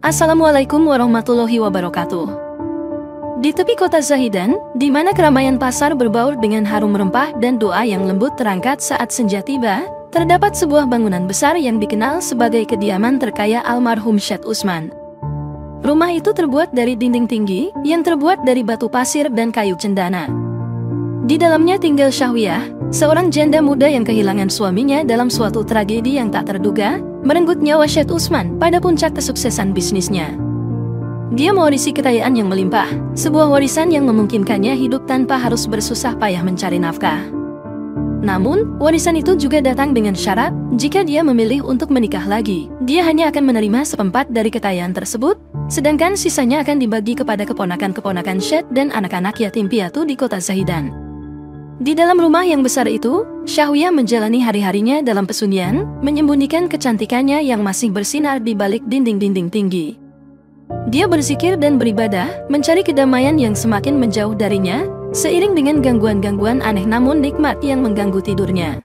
Assalamualaikum warahmatullahi wabarakatuh. Di tepi kota Zahidan, di mana keramaian pasar berbaur dengan harum rempah dan doa yang lembut terangkat saat senja tiba, terdapat sebuah bangunan besar yang dikenal sebagai kediaman terkaya almarhum Syed Usman. Rumah itu terbuat dari dinding tinggi, yang terbuat dari batu pasir dan kayu cendana. Di dalamnya tinggal Syahwiyah, seorang janda muda yang kehilangan suaminya dalam suatu tragedi yang tak terduga, merenggut nyawa Syed Usman pada puncak kesuksesan bisnisnya. Dia mewarisi kekayaan yang melimpah, sebuah warisan yang memungkinkannya hidup tanpa harus bersusah payah mencari nafkah. Namun, warisan itu juga datang dengan syarat, jika dia memilih untuk menikah lagi, dia hanya akan menerima seperempat dari kekayaan tersebut, sedangkan sisanya akan dibagi kepada keponakan-keponakan Syed dan anak-anak yatim piatu di kota Zahidan. Di dalam rumah yang besar itu, Syahwiyah menjalani hari-harinya dalam kesunyian, menyembunyikan kecantikannya yang masih bersinar di balik dinding-dinding tinggi. Dia berzikir dan beribadah, mencari kedamaian yang semakin menjauh darinya, seiring dengan gangguan-gangguan aneh namun nikmat yang mengganggu tidurnya.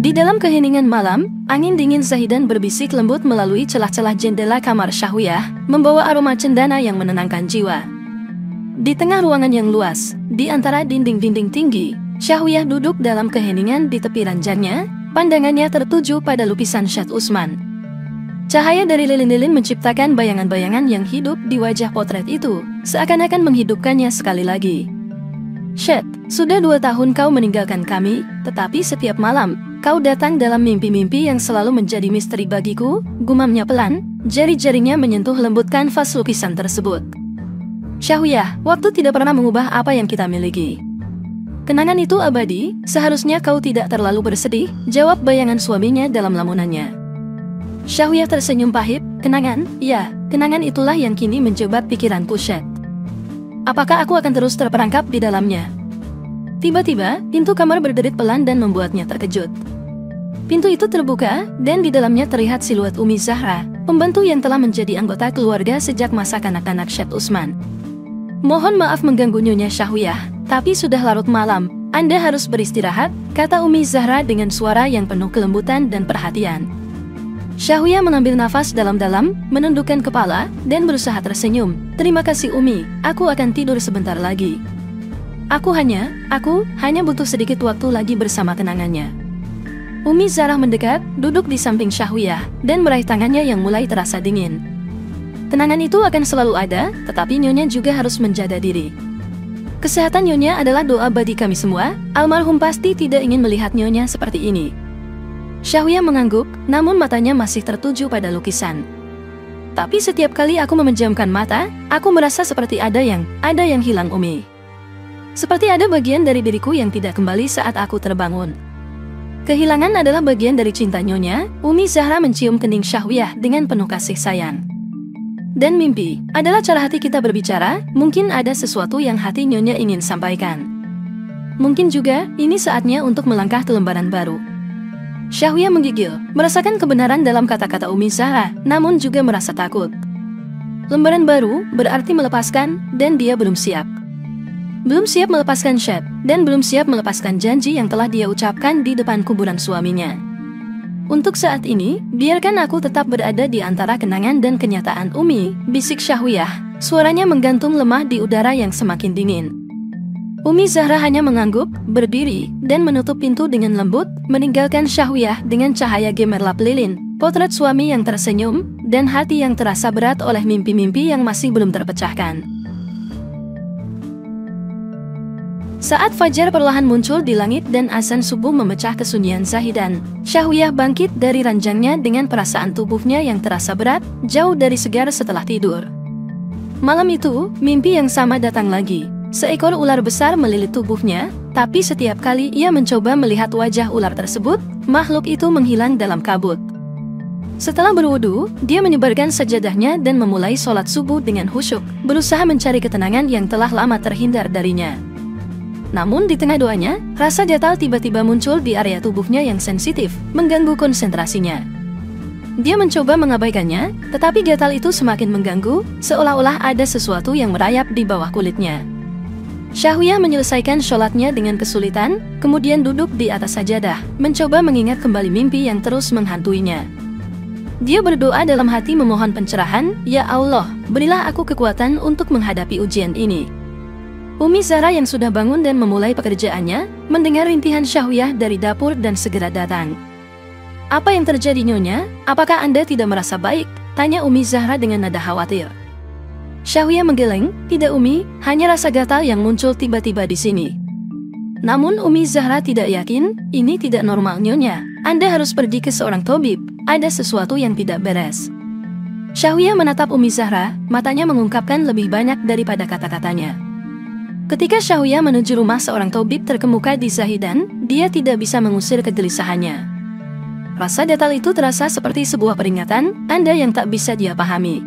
Di dalam keheningan malam, angin dingin Zahidan berbisik lembut melalui celah-celah jendela kamar Syahwiyah, membawa aroma cendana yang menenangkan jiwa. Di tengah ruangan yang luas, di antara dinding-dinding tinggi, Syahwiyah duduk dalam keheningan di tepi ranjangnya, pandangannya tertuju pada lukisan Syed Usman. Cahaya dari lilin-lilin menciptakan bayangan-bayangan yang hidup di wajah potret itu, seakan-akan menghidupkannya sekali lagi. Syed, sudah 2 tahun kau meninggalkan kami, tetapi setiap malam, kau datang dalam mimpi-mimpi yang selalu menjadi misteri bagiku, gumamnya pelan, jari-jarinya menyentuh lembut kanvas lukisan tersebut. Syahwiyah, waktu tidak pernah mengubah apa yang kita miliki. Kenangan itu abadi, seharusnya kau tidak terlalu bersedih, jawab bayangan suaminya dalam lamunannya. Syahwiyah tersenyum pahit, kenangan, ya, kenangan itulah yang kini menjebat pikiranku Syed. Apakah aku akan terus terperangkap di dalamnya? Tiba-tiba, pintu kamar berderit pelan dan membuatnya terkejut. Pintu itu terbuka, dan di dalamnya terlihat siluet Umi Zahra, pembantu yang telah menjadi anggota keluarga sejak masa kanak-kanak Syed Usman. Mohon maaf mengganggu Nyonya Syahwiyah, tapi sudah larut malam, Anda harus beristirahat, kata Umi Zahra dengan suara yang penuh kelembutan dan perhatian. Syahwiyah mengambil nafas dalam-dalam, menundukkan kepala, dan berusaha tersenyum. Terima kasih Umi, aku akan tidur sebentar lagi. Aku hanya butuh sedikit waktu lagi bersama kenangannya. Umi Zahra mendekat, duduk di samping Syahwiyah, dan meraih tangannya yang mulai terasa dingin. Kenangan itu akan selalu ada, tetapi Nyonya juga harus menjaga diri. Kesehatan Nyonya adalah doa bagi kami semua, almarhum pasti tidak ingin melihat Nyonya seperti ini. Syahwiyah mengangguk, namun matanya masih tertuju pada lukisan. Tapi setiap kali aku memejamkan mata, aku merasa seperti ada yang hilang Umi. Seperti ada bagian dari diriku yang tidak kembali saat aku terbangun. Kehilangan adalah bagian dari cinta Nyonya, Umi Zahra mencium kening Syahwiyah dengan penuh kasih sayang. Dan mimpi adalah cara hati kita berbicara, mungkin ada sesuatu yang hati Nyonya ingin sampaikan. Mungkin juga, ini saatnya untuk melangkah ke lembaran baru. Syahwiyah menggigil, merasakan kebenaran dalam kata-kata Umi Zahra, namun juga merasa takut. Lembaran baru berarti melepaskan, dan dia belum siap. Belum siap melepaskan Syed, dan belum siap melepaskan janji yang telah dia ucapkan di depan kuburan suaminya. Untuk saat ini, biarkan aku tetap berada di antara kenangan dan kenyataan Umi, bisik Syahwiyah, suaranya menggantung lemah di udara yang semakin dingin. Umi Zahra hanya mengangguk, berdiri, dan menutup pintu dengan lembut, meninggalkan Syahwiyah dengan cahaya gemerlap lilin, potret suami yang tersenyum, dan hati yang terasa berat oleh mimpi-mimpi yang masih belum terpecahkan. Saat fajar perlahan muncul di langit dan azan subuh memecah kesunyian Zahidan, Syahwiyah bangkit dari ranjangnya dengan perasaan tubuhnya yang terasa berat, jauh dari segar setelah tidur. Malam itu, mimpi yang sama datang lagi. Seekor ular besar melilit tubuhnya, tapi setiap kali ia mencoba melihat wajah ular tersebut, makhluk itu menghilang dalam kabut. Setelah berwudu, dia menyebarkan sajadahnya dan memulai sholat subuh dengan khusyuk, berusaha mencari ketenangan yang telah lama terhindar darinya. Namun di tengah doanya, rasa gatal tiba-tiba muncul di area tubuhnya yang sensitif, mengganggu konsentrasinya. Dia mencoba mengabaikannya, tetapi gatal itu semakin mengganggu, seolah-olah ada sesuatu yang merayap di bawah kulitnya. Syahwiyah menyelesaikan sholatnya dengan kesulitan, kemudian duduk di atas sajadah, mencoba mengingat kembali mimpi yang terus menghantuinya. Dia berdoa dalam hati memohon pencerahan, "Ya Allah, berilah aku kekuatan untuk menghadapi ujian ini." Umi Zahra yang sudah bangun dan memulai pekerjaannya, mendengar rintihan Syahwiyah dari dapur dan segera datang. "Apa yang terjadi, Nyonya? Apakah Anda tidak merasa baik?" tanya Umi Zahra dengan nada khawatir. Syahwiyah menggeleng, "Tidak Umi, hanya rasa gatal yang muncul tiba-tiba di sini." Namun Umi Zahra tidak yakin, "Ini tidak normal Nyonya, Anda harus pergi ke seorang tabib, ada sesuatu yang tidak beres." Syahwiyah menatap Umi Zahra, matanya mengungkapkan lebih banyak daripada kata-katanya. Ketika Syahwiyah menuju rumah seorang tabib terkemuka di Zahidan, dia tidak bisa mengusir kegelisahannya. Rasa gatal itu terasa seperti sebuah peringatan, tanda yang tak bisa dia pahami.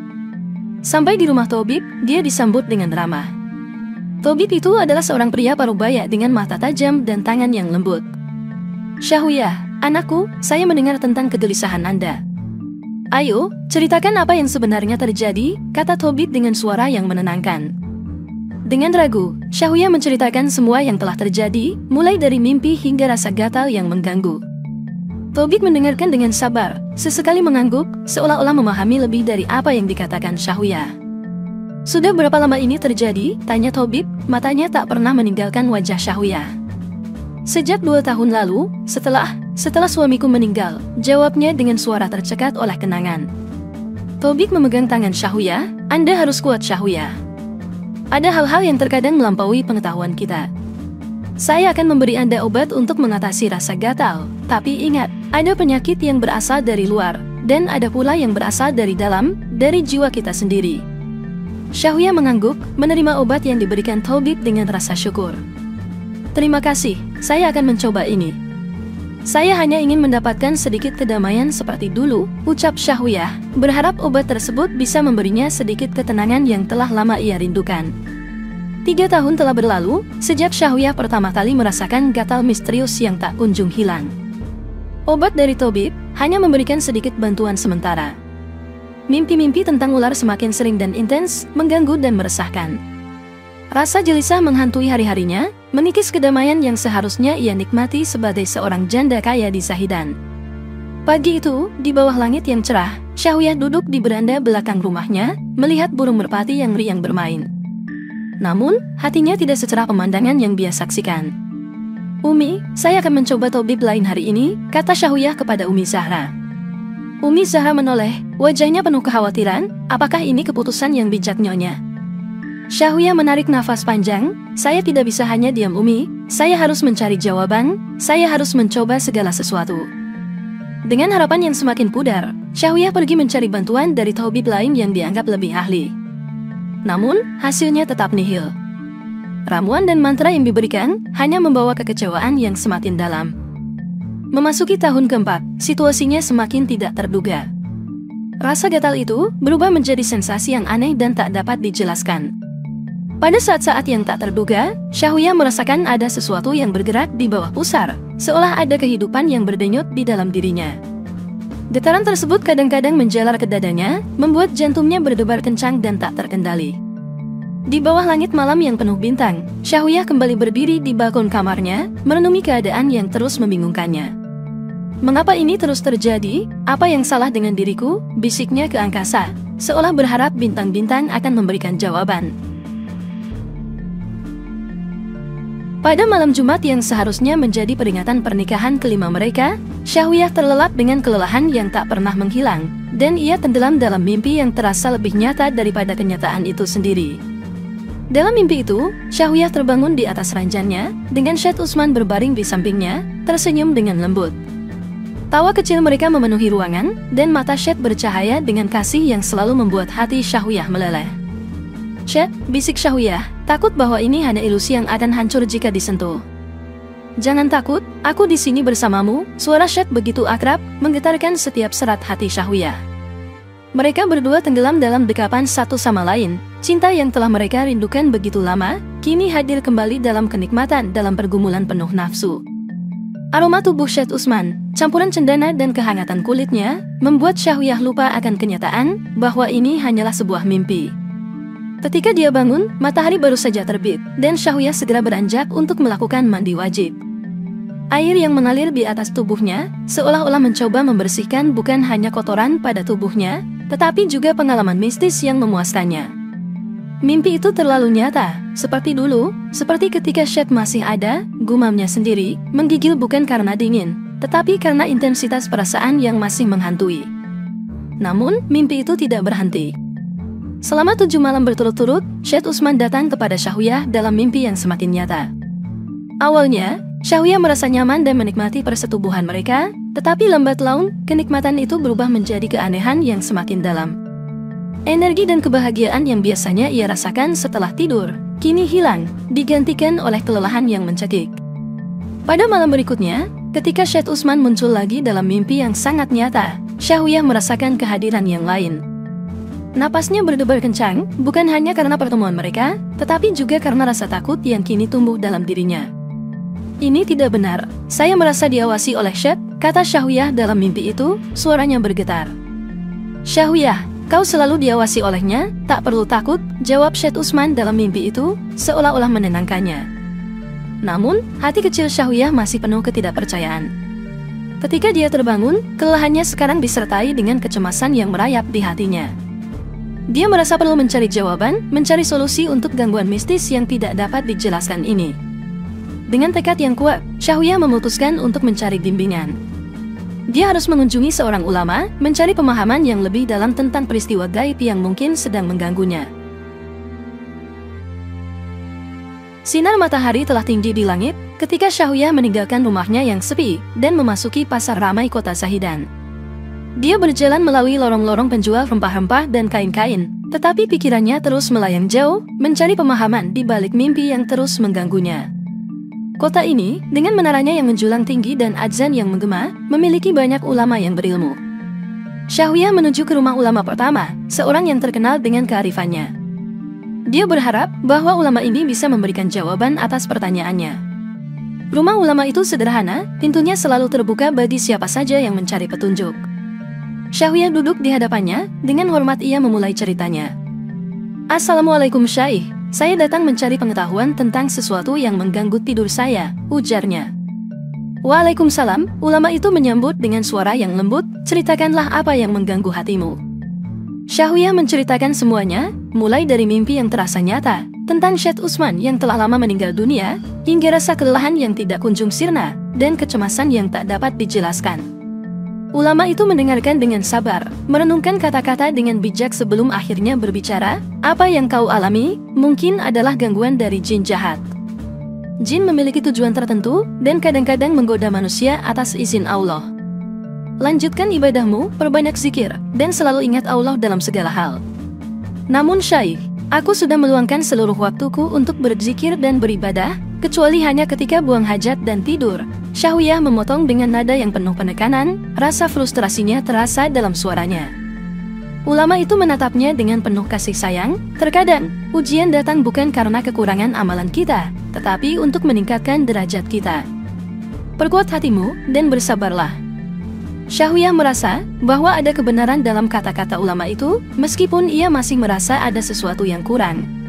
Sampai di rumah tabib, dia disambut dengan ramah. Tabib itu adalah seorang pria parubaya dengan mata tajam dan tangan yang lembut. "Syahwiyah, anakku, saya mendengar tentang kegelisahan Anda. Ayo, ceritakan apa yang sebenarnya terjadi," kata tabib dengan suara yang menenangkan. Dengan ragu, Syahwiyah menceritakan semua yang telah terjadi, mulai dari mimpi hingga rasa gatal yang mengganggu. Tabib mendengarkan dengan sabar, sesekali mengangguk, seolah-olah memahami lebih dari apa yang dikatakan Syahwiyah. "Sudah berapa lama ini terjadi?" tanya tabib, matanya tak pernah meninggalkan wajah Syahwiyah. "Sejak 2 tahun lalu, setelah suamiku meninggal," jawabnya dengan suara tercekat oleh kenangan. Tabib memegang tangan Syahwiyah, "Anda harus kuat Syahwiyah. Ada hal-hal yang terkadang melampaui pengetahuan kita. Saya akan memberi Anda obat untuk mengatasi rasa gatal, tapi ingat, ada penyakit yang berasal dari luar, dan ada pula yang berasal dari dalam, dari jiwa kita sendiri." Syahwiyah mengangguk, menerima obat yang diberikan tabib dengan rasa syukur. "Terima kasih, saya akan mencoba ini. Saya hanya ingin mendapatkan sedikit kedamaian seperti dulu," ucap Syahwiyah, berharap obat tersebut bisa memberinya sedikit ketenangan yang telah lama ia rindukan. 3 tahun telah berlalu, sejak Syahwiyah pertama kali merasakan gatal misterius yang tak kunjung hilang. Obat dari tabib hanya memberikan sedikit bantuan sementara. Mimpi-mimpi tentang ular semakin sering dan intens, mengganggu dan meresahkan. Rasa gelisah menghantui hari-harinya, mengikis kedamaian yang seharusnya ia nikmati sebagai seorang janda kaya di Zahidan. Pagi itu, di bawah langit yang cerah, Syahwiyah duduk di beranda belakang rumahnya, melihat burung merpati yang riang bermain. Namun, hatinya tidak secerah pemandangan yang dia saksikan. "Umi, saya akan mencoba tabib lain hari ini," kata Syahwiyah kepada Umi Zahra. Umi Zahra menoleh, wajahnya penuh kekhawatiran, "Apakah ini keputusan yang bijak Nyonya?" Syahwiyah menarik nafas panjang, "Saya tidak bisa hanya diam Umi, saya harus mencari jawaban, saya harus mencoba segala sesuatu." Dengan harapan yang semakin pudar, Syahwiyah pergi mencari bantuan dari tabib lain yang dianggap lebih ahli. Namun, hasilnya tetap nihil. Ramuan dan mantra yang diberikan hanya membawa kekecewaan yang semakin dalam. Memasuki tahun keempat, situasinya semakin tidak terduga. Rasa gatal itu berubah menjadi sensasi yang aneh dan tak dapat dijelaskan. Pada saat-saat yang tak terduga, Syahwiyah merasakan ada sesuatu yang bergerak di bawah pusar, seolah ada kehidupan yang berdenyut di dalam dirinya. Getaran tersebut kadang-kadang menjalar ke dadanya, membuat jantungnya berdebar kencang dan tak terkendali. Di bawah langit malam yang penuh bintang, Syahwiyah kembali berdiri di balkon kamarnya, merenungi keadaan yang terus membingungkannya. "Mengapa ini terus terjadi? Apa yang salah dengan diriku?" bisiknya ke angkasa, seolah berharap bintang-bintang akan memberikan jawaban. Pada malam Jumat yang seharusnya menjadi peringatan pernikahan kelima mereka, Syahwiyah terlelap dengan kelelahan yang tak pernah menghilang, dan ia tenggelam dalam mimpi yang terasa lebih nyata daripada kenyataan itu sendiri. Dalam mimpi itu, Syahwiyah terbangun di atas ranjangnya, dengan Syed Usman berbaring di sampingnya, tersenyum dengan lembut. Tawa kecil mereka memenuhi ruangan, dan mata Syed bercahaya dengan kasih yang selalu membuat hati Syahwiyah meleleh. "Syed," bisik Syahwiyah, "takut bahwa ini hanya ilusi yang akan hancur jika disentuh." "Jangan takut, aku di sini bersamamu," suara Syed begitu akrab, menggetarkan setiap serat hati Syahwiyah. Mereka berdua tenggelam dalam dekapan satu sama lain. Cinta yang telah mereka rindukan begitu lama, kini hadir kembali dalam kenikmatan dalam pergumulan penuh nafsu. Aroma tubuh Syed Usman, campuran cendana dan kehangatan kulitnya, membuat Syahwiyah lupa akan kenyataan bahwa ini hanyalah sebuah mimpi. Ketika dia bangun, matahari baru saja terbit, dan Syahwiyah segera beranjak untuk melakukan mandi wajib. Air yang mengalir di atas tubuhnya, seolah-olah mencoba membersihkan bukan hanya kotoran pada tubuhnya, tetapi juga pengalaman mistis yang memuaskannya. Mimpi itu terlalu nyata, seperti dulu, seperti ketika Shed masih ada, gumamnya sendiri, menggigil bukan karena dingin, tetapi karena intensitas perasaan yang masih menghantui. Namun, mimpi itu tidak berhenti. Selama 7 malam berturut-turut, Syed Utsman datang kepada Syahwiyah dalam mimpi yang semakin nyata. Awalnya, Syahwiyah merasa nyaman dan menikmati persetubuhan mereka, tetapi lambat laun, kenikmatan itu berubah menjadi keanehan yang semakin dalam. Energi dan kebahagiaan yang biasanya ia rasakan setelah tidur, kini hilang, digantikan oleh kelelahan yang mencekik. Pada malam berikutnya, ketika Syed Utsman muncul lagi dalam mimpi yang sangat nyata, Syahwiyah merasakan kehadiran yang lain. Napasnya berdebar kencang, bukan hanya karena pertemuan mereka, tetapi juga karena rasa takut yang kini tumbuh dalam dirinya. Ini tidak benar, saya merasa diawasi oleh Syed, kata Syahwiyah dalam mimpi itu, suaranya bergetar. Syahwiyah, kau selalu diawasi olehnya, tak perlu takut, jawab Syed Utsman dalam mimpi itu, seolah-olah menenangkannya. Namun, hati kecil Syahwiyah masih penuh ketidakpercayaan. Ketika dia terbangun, kelelahannya sekarang disertai dengan kecemasan yang merayap di hatinya. Dia merasa perlu mencari jawaban, mencari solusi untuk gangguan mistis yang tidak dapat dijelaskan ini. Dengan tekad yang kuat, Syahwiyah memutuskan untuk mencari bimbingan. Dia harus mengunjungi seorang ulama, mencari pemahaman yang lebih dalam tentang peristiwa gaib yang mungkin sedang mengganggunya. Sinar matahari telah tinggi di langit ketika Syahwiyah meninggalkan rumahnya yang sepi dan memasuki pasar ramai kota Zahidan. Dia berjalan melalui lorong-lorong penjual rempah-rempah dan kain-kain, tetapi pikirannya terus melayang jauh, mencari pemahaman di balik mimpi yang terus mengganggunya. Kota ini, dengan menaranya yang menjulang tinggi dan adzan yang menggema, memiliki banyak ulama yang berilmu. Syahwiyah menuju ke rumah ulama pertama, seorang yang terkenal dengan kearifannya. Dia berharap bahwa ulama ini bisa memberikan jawaban atas pertanyaannya. Rumah ulama itu sederhana, pintunya selalu terbuka bagi siapa saja yang mencari petunjuk. Syahwiyah duduk di hadapannya, dengan hormat ia memulai ceritanya. Assalamualaikum Syaikh, saya datang mencari pengetahuan tentang sesuatu yang mengganggu tidur saya, ujarnya. Waalaikumsalam, ulama itu menyambut dengan suara yang lembut, ceritakanlah apa yang mengganggu hatimu. Syahwiyah menceritakan semuanya, mulai dari mimpi yang terasa nyata, tentang Syed Utsman yang telah lama meninggal dunia, hingga rasa kelelahan yang tidak kunjung sirna, dan kecemasan yang tak dapat dijelaskan. Ulama itu mendengarkan dengan sabar, merenungkan kata-kata dengan bijak sebelum akhirnya berbicara, apa yang kau alami, mungkin adalah gangguan dari jin jahat. Jin memiliki tujuan tertentu, dan kadang-kadang menggoda manusia atas izin Allah. Lanjutkan ibadahmu, perbanyak zikir, dan selalu ingat Allah dalam segala hal. Namun Syaikh, aku sudah meluangkan seluruh waktuku untuk berzikir dan beribadah, kecuali hanya ketika buang hajat dan tidur. Syahwiyah memotong dengan nada yang penuh penekanan, rasa frustrasinya terasa dalam suaranya. Ulama itu menatapnya dengan penuh kasih sayang, terkadang, ujian datang bukan karena kekurangan amalan kita, tetapi untuk meningkatkan derajat kita. Perkuat hatimu, dan bersabarlah. Syahwiyah merasa bahwa ada kebenaran dalam kata-kata ulama itu, meskipun ia masih merasa ada sesuatu yang kurang.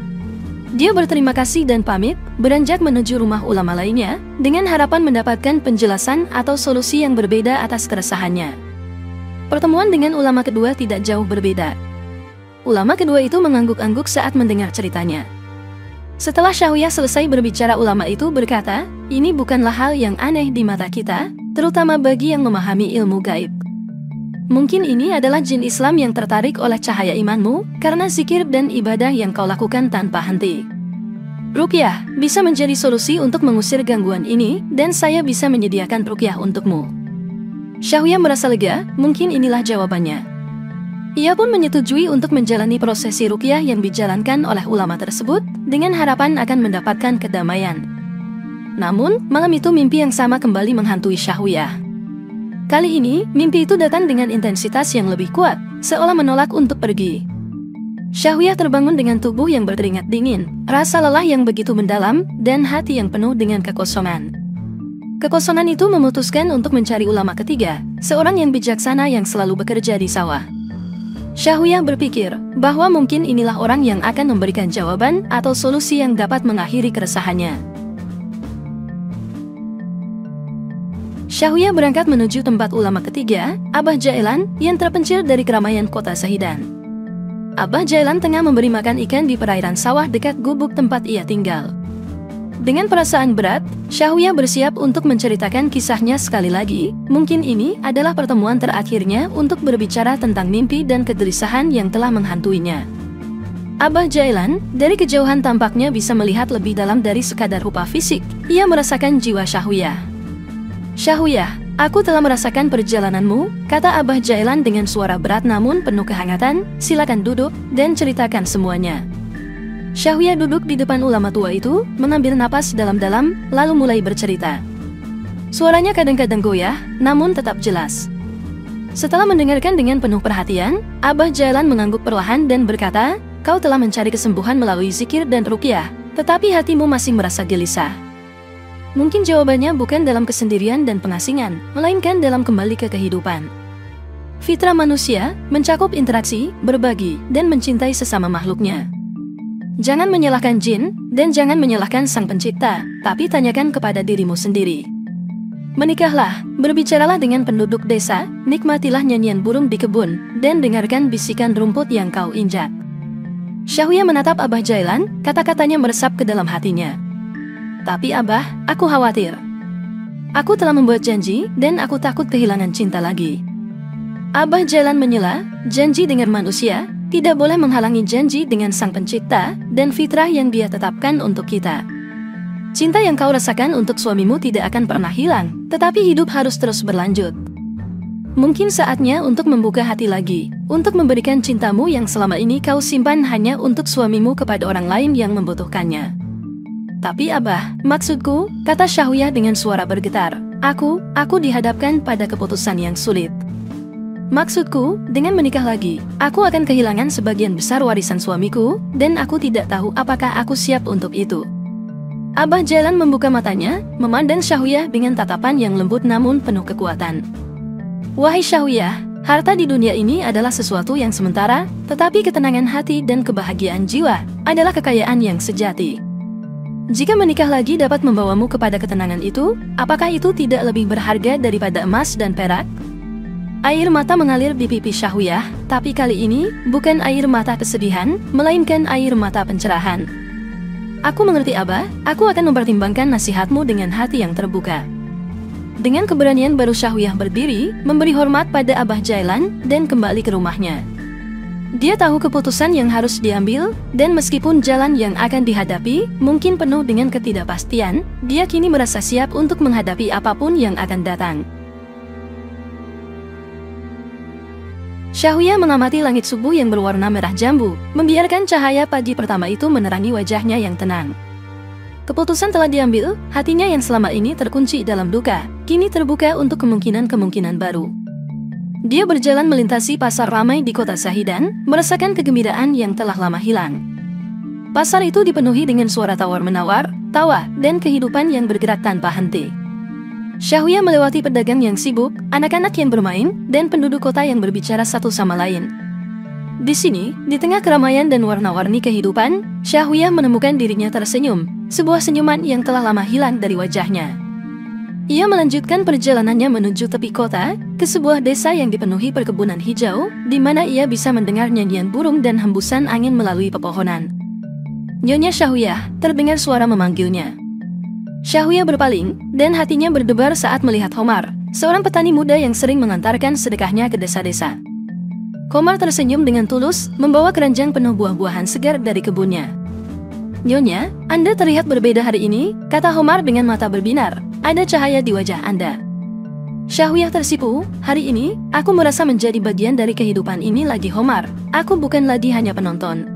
Dia berterima kasih dan pamit, beranjak menuju rumah ulama lainnya, dengan harapan mendapatkan penjelasan atau solusi yang berbeda atas keresahannya. Pertemuan dengan ulama kedua tidak jauh berbeda. Ulama kedua itu mengangguk-angguk saat mendengar ceritanya. Setelah Syahwiyah selesai berbicara, ulama itu berkata, ini bukanlah hal yang aneh di mata kita, terutama bagi yang memahami ilmu gaib. Mungkin ini adalah jin Islam yang tertarik oleh cahaya imanmu, karena zikir dan ibadah yang kau lakukan tanpa henti. Ruqyah bisa menjadi solusi untuk mengusir gangguan ini, dan saya bisa menyediakan ruqyah untukmu. Syahwiyah merasa lega, mungkin inilah jawabannya. Ia pun menyetujui untuk menjalani prosesi ruqyah yang dijalankan oleh ulama tersebut, dengan harapan akan mendapatkan kedamaian. Namun, malam itu mimpi yang sama kembali menghantui Syahwiyah. Kali ini, mimpi itu datang dengan intensitas yang lebih kuat, seolah menolak untuk pergi. Syahwiyah terbangun dengan tubuh yang berkeringat dingin, rasa lelah yang begitu mendalam, dan hati yang penuh dengan kekosongan. Kekosongan itu memutuskan untuk mencari ulama ketiga, seorang yang bijaksana yang selalu bekerja di sawah. Syahwiyah berpikir bahwa mungkin inilah orang yang akan memberikan jawaban atau solusi yang dapat mengakhiri keresahannya. Syahwiyah berangkat menuju tempat ulama ketiga, Abah Jailan, yang terpencil dari keramaian kota Sahidan. Abah Jailan tengah memberi makan ikan di perairan sawah dekat gubuk tempat ia tinggal. Dengan perasaan berat, Syahwiyah bersiap untuk menceritakan kisahnya sekali lagi. Mungkin ini adalah pertemuan terakhirnya untuk berbicara tentang mimpi dan kegelisahan yang telah menghantuinya. Abah Jailan, dari kejauhan tampaknya bisa melihat lebih dalam dari sekadar rupa fisik. Ia merasakan jiwa Syahwiyah. "Syahwiyah, aku telah merasakan perjalananmu," kata Abah Jailan dengan suara berat namun penuh kehangatan. "Silakan duduk dan ceritakan semuanya." Syahwiyah duduk di depan ulama tua itu, mengambil napas dalam-dalam, lalu mulai bercerita. Suaranya kadang-kadang goyah, namun tetap jelas. Setelah mendengarkan dengan penuh perhatian, Abah Jailan mengangguk perlahan dan berkata, "Kau telah mencari kesembuhan melalui zikir dan ruqyah, tetapi hatimu masih merasa gelisah. Mungkin jawabannya bukan dalam kesendirian dan pengasingan, melainkan dalam kembali ke kehidupan. Fitrah manusia mencakup interaksi, berbagi, dan mencintai sesama makhluknya. Jangan menyalahkan jin, dan jangan menyalahkan sang pencipta, tapi tanyakan kepada dirimu sendiri. Menikahlah, berbicaralah dengan penduduk desa, nikmatilah nyanyian burung di kebun, dan dengarkan bisikan rumput yang kau injak." Syahwiyah menatap Abah Jailan, kata-katanya meresap ke dalam hatinya. "Tapi Abah, aku khawatir. Aku telah membuat janji, dan aku takut kehilangan cinta lagi." Abah Jailan menyela, "Janji dengan manusia tidak boleh menghalangi janji dengan sang pencipta dan fitrah yang dia tetapkan untuk kita. Cinta yang kau rasakan untuk suamimu tidak akan pernah hilang, tetapi hidup harus terus berlanjut. Mungkin saatnya untuk membuka hati lagi, untuk memberikan cintamu yang selama ini kau simpan hanya untuk suamimu kepada orang lain yang membutuhkannya." "Tapi Abah, maksudku," kata Syahwiyah dengan suara bergetar, Aku dihadapkan pada keputusan yang sulit. Maksudku, dengan menikah lagi, aku akan kehilangan sebagian besar warisan suamiku, dan aku tidak tahu apakah aku siap untuk itu." Abah Jailan membuka matanya, memandang Syahwiyah dengan tatapan yang lembut namun penuh kekuatan. "Wahai Syahwiyah, harta di dunia ini adalah sesuatu yang sementara, tetapi ketenangan hati dan kebahagiaan jiwa adalah kekayaan yang sejati. Jika menikah lagi dapat membawamu kepada ketenangan itu, apakah itu tidak lebih berharga daripada emas dan perak?" Air mata mengalir di pipi Syahwiyah, tapi kali ini bukan air mata kesedihan, melainkan air mata pencerahan. "Aku mengerti Abah, aku akan mempertimbangkan nasihatmu dengan hati yang terbuka." Dengan keberanian baru Syahwiyah berdiri, memberi hormat pada Abah Jailan, dan kembali ke rumahnya. Dia tahu keputusan yang harus diambil, dan meskipun jalan yang akan dihadapi mungkin penuh dengan ketidakpastian, dia kini merasa siap untuk menghadapi apapun yang akan datang. Syahwiyah mengamati langit subuh yang berwarna merah jambu, membiarkan cahaya pagi pertama itu menerangi wajahnya yang tenang. Keputusan telah diambil, hatinya yang selama ini terkunci dalam duka, kini terbuka untuk kemungkinan-kemungkinan baru. Dia berjalan melintasi pasar ramai di kota Sahidan, merasakan kegembiraan yang telah lama hilang. Pasar itu dipenuhi dengan suara tawar-menawar, tawa, dan kehidupan yang bergerak tanpa henti. Syahwiyah melewati pedagang yang sibuk, anak-anak yang bermain, dan penduduk kota yang berbicara satu sama lain. Di sini, di tengah keramaian dan warna-warni kehidupan, Syahwiyah menemukan dirinya tersenyum, sebuah senyuman yang telah lama hilang dari wajahnya. Ia melanjutkan perjalanannya menuju tepi kota, ke sebuah desa yang dipenuhi perkebunan hijau, di mana ia bisa mendengar nyanyian burung dan hembusan angin melalui pepohonan. "Nyonya Syahwiyah," terdengar suara memanggilnya. Syahwiyah berpaling, dan hatinya berdebar saat melihat Homar, seorang petani muda yang sering mengantarkan sedekahnya ke desa-desa. Homar tersenyum dengan tulus, membawa keranjang penuh buah-buahan segar dari kebunnya. "Nyonya, Anda terlihat berbeda hari ini," kata Homar dengan mata berbinar. "Ada cahaya di wajah Anda." Syahwiyah tersipu, "Hari ini, aku merasa menjadi bagian dari kehidupan ini lagi Homar. Aku bukan lagi hanya penonton."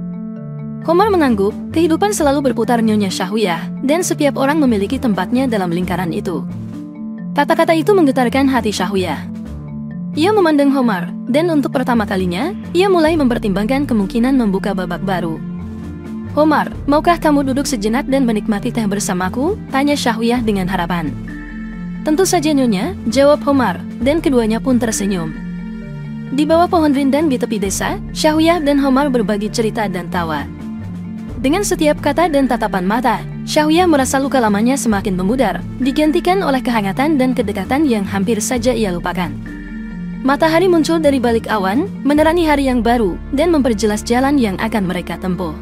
Homar mengangguk, kehidupan selalu berputar Nyonya Syahwiyah, dan setiap orang memiliki tempatnya dalam lingkaran itu. Kata-kata itu menggetarkan hati Syahwiyah. Ia memandang Homar, dan untuk pertama kalinya, ia mulai mempertimbangkan kemungkinan membuka babak baru. "Homar, maukah kamu duduk sejenak dan menikmati teh bersamaku?" tanya Syahwiyah dengan harapan. "Tentu saja Nyonya," jawab Homar, dan keduanya pun tersenyum. Di bawah pohon rindang di tepi desa, Syahwiyah dan Homar berbagi cerita dan tawa. Dengan setiap kata dan tatapan mata, Syahwiyah merasa luka lamanya semakin memudar, digantikan oleh kehangatan dan kedekatan yang hampir saja ia lupakan. Matahari muncul dari balik awan, menerangi hari yang baru, dan memperjelas jalan yang akan mereka tempuh.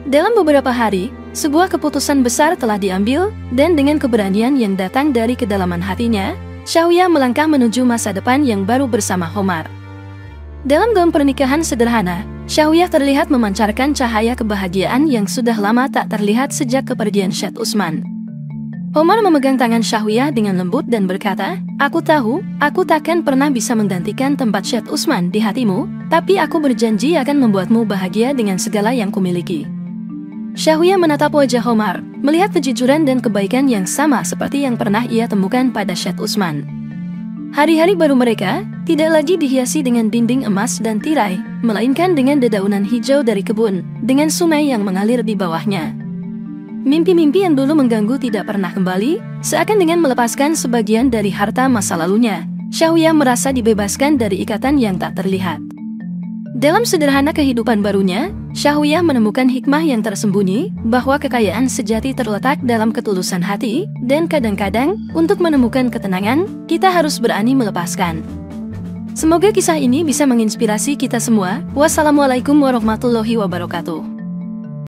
Dalam beberapa hari, sebuah keputusan besar telah diambil, dan dengan keberanian yang datang dari kedalaman hatinya, Syahwiyah melangkah menuju masa depan yang baru bersama Homar. Dalam gaun pernikahan sederhana, Syahwiyah terlihat memancarkan cahaya kebahagiaan yang sudah lama tak terlihat sejak kepergian Syed Usman. Homar memegang tangan Syahwiyah dengan lembut dan berkata, "Aku tahu, aku takkan pernah bisa menggantikan tempat Syed Usman di hatimu, tapi aku berjanji akan membuatmu bahagia dengan segala yang kumiliki." Syahwiyah menatap wajah Homar, melihat kejujuran dan kebaikan yang sama seperti yang pernah ia temukan pada Syed Usman. Hari-hari baru mereka tidak lagi dihiasi dengan dinding emas dan tirai, melainkan dengan dedaunan hijau dari kebun, dengan sungai yang mengalir di bawahnya. Mimpi-mimpi yang dulu mengganggu tidak pernah kembali, seakan dengan melepaskan sebagian dari harta masa lalunya. Syahwiyah merasa dibebaskan dari ikatan yang tak terlihat. Dalam sederhana kehidupan barunya, Syahwiyah menemukan hikmah yang tersembunyi, bahwa kekayaan sejati terletak dalam ketulusan hati, dan kadang-kadang, untuk menemukan ketenangan, kita harus berani melepaskan. Semoga kisah ini bisa menginspirasi kita semua. Wassalamualaikum warahmatullahi wabarakatuh.